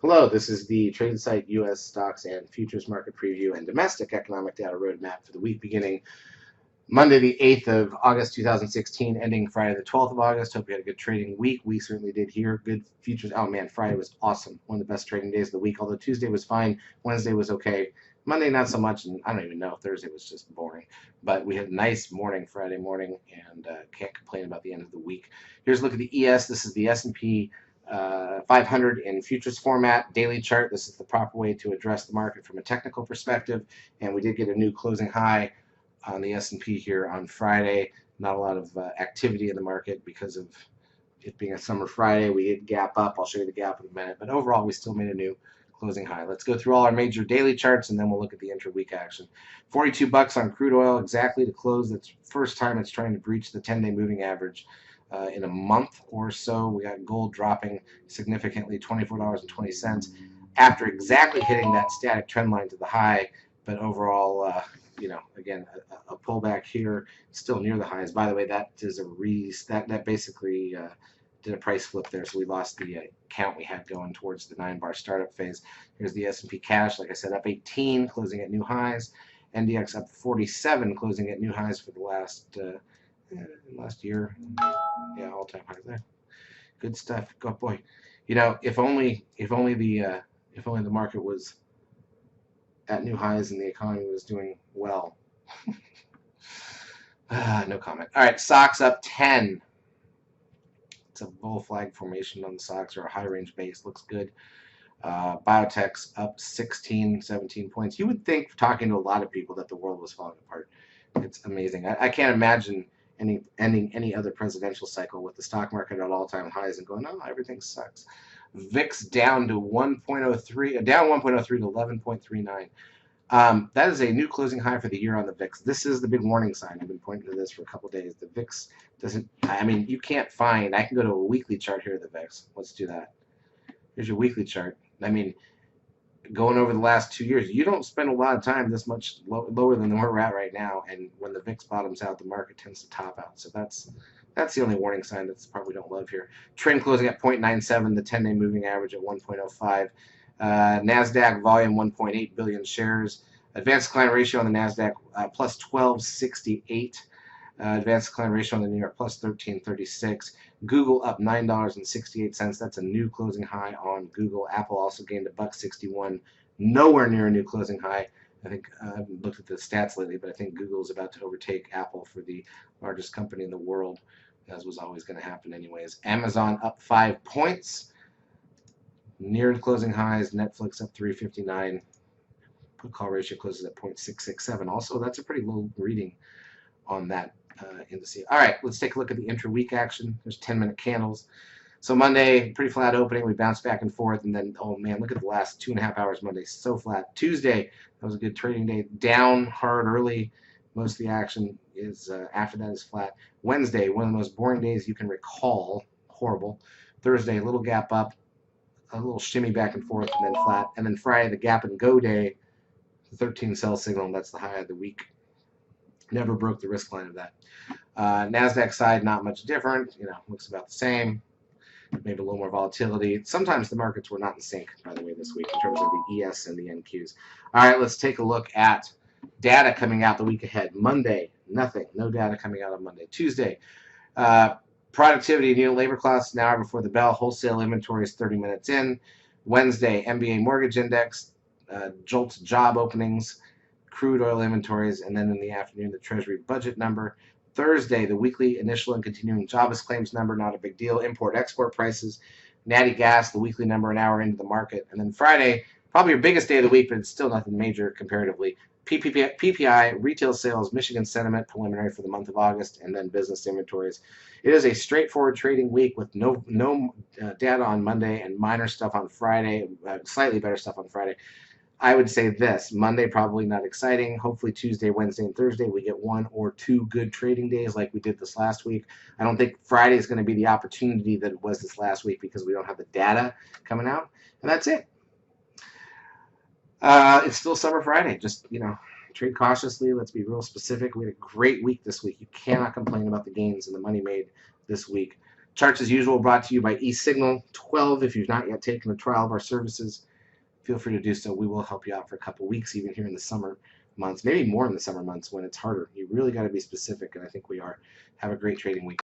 Hello, this is the Trade Site U.S. Stocks and Futures Market Preview and Domestic Economic Data Roadmap for the week beginning Monday, the 8th of August, 2016, ending Friday, the 12th of August. Hope you had a good trading week. We certainly did here. Good futures. Oh, man, Friday was awesome. One of the best trading days of the week, although Tuesday was fine. Wednesday was okay. Monday, not so much, and I don't even know. Thursday was just boring. But we had a nice morning, Friday morning, and can't complain about the end of the week. Here's a look at the ES. This is the S&P 500 in futures format, daily chart. This is the proper way to address the market from a technical perspective, and we did get a new closing high on the S&P here on Friday. Not a lot of activity in the market because of it being a summer Friday. We did gap up. I'll show you the gap in a minute, but overall we still made a new closing high. Let's go through all our major daily charts and then we'll look at the intra-week action. 42 bucks on crude oil exactly to close. That's the first time it's trying to breach the 10-day moving average in a month or so. We got gold dropping significantly, $24.20 after exactly hitting that static trend line to the high, but overall again, a pullback here, still near the highs. By the way, that is that basically did a price flip there, so we lost the count we had going towards the 9-bar startup phase. Here's the S&P cash, like I said, up 18, closing at new highs. NDX up 47, closing at new highs for the last year. Yeah, all-time highs there. Good stuff. Go boy. If only the market was at new highs and the economy was doing well. No comment. All right, SOX up 10. It's a bull flag formation on the SOX, or a high range base. Looks good. Biotech's up 16, 17 points. You would think, talking to a lot of people, that the world was falling apart. It's amazing. I can't imagine ending any other presidential cycle with the stock market at all-time highs and going, oh, everything sucks. VIX down to 1.03, down 1.03 to 11.39. That is a new closing high for the year on the VIX. This is the big warning sign. I've been pointing to this for a couple days. The VIX doesn't, you can't find, I can go to a weekly chart here of the VIX. Let's do that. Here's your weekly chart. Going over the last 2 years, you don't spend a lot of time this much lower than where we're at right now, and when the VIX bottoms out, the market tends to top out. So that's the only warning sign. That's the part we don't love here. Trend closing at 0.97, the 10-day moving average at 1.05. NASDAQ volume 1.8 billion shares. Advanced decline ratio on the NASDAQ plus 1268. Advanced decline ratio on the New York plus 1336. Google up $9.68. That's a new closing high on Google. Apple also gained $1.61. Nowhere near a new closing high. I think I haven't looked at the stats lately, but I think Google is about to overtake Apple for the largest company in the world, as was always going to happen anyways. Amazon up 5 points. Near closing highs. Netflix up 359. Put call ratio closes at 0.667. Also, that's a pretty low reading on that indice. All right, let's take a look at the intra-week action. There's 10-minute candles. So Monday, pretty flat opening. We bounced back and forth, and then, oh man, look at the last 2.5 hours Monday. So flat. Tuesday, that was a good trading day. Down hard early. Most of the action is after that is flat. Wednesday, one of the most boring days you can recall. Horrible. Thursday, a little gap up, a little shimmy back and forth, and then flat. And then Friday, the gap and go day, the 13 cell signal. That's the high of the week. Never broke the risk line of that. NASDAQ side, not much different. Looks about the same. Maybe a little more volatility. Sometimes the markets were not in sync, by the way, this week in terms of the ES and the NQs. All right, let's take a look at data coming out the week ahead. Monday, nothing. No data coming out on Monday. Tuesday, productivity and unit labor costs, an hour before the bell. Wholesale inventory is 30 minutes in. Wednesday, MBA mortgage index, JOLTS job openings, crude oil inventories, and then in the afternoon, the Treasury budget number. Thursday, the weekly initial and continuing jobless claims number, not a big deal. Import-export prices, natty gas, the weekly number an hour into the market. And then Friday, probably your biggest day of the week, but it's still nothing major comparatively. PPI, retail sales, Michigan sentiment, preliminary for the month of August, and then business inventories. It is a straightforward trading week with no data on Monday and minor stuff on Friday, slightly better stuff on Friday. I would say this: Monday, probably not exciting. Hopefully Tuesday, Wednesday, and Thursday, we get 1 or 2 good trading days like we did this last week. I don't think Friday is going to be the opportunity that it was this last week because we don't have the data coming out. And that's it. It's still Summer Friday. Just, trade cautiously. Let's be real specific. We had a great week this week. You cannot complain about the gains and the money made this week. Charts as usual brought to you by eSignal 12. If you've not yet taken a trial of our services, feel free to do so. We will help you out for a couple weeks, even here in the summer months, maybe more in the summer months when it's harder. You really got to be specific, and I think we are. Have a great trading week.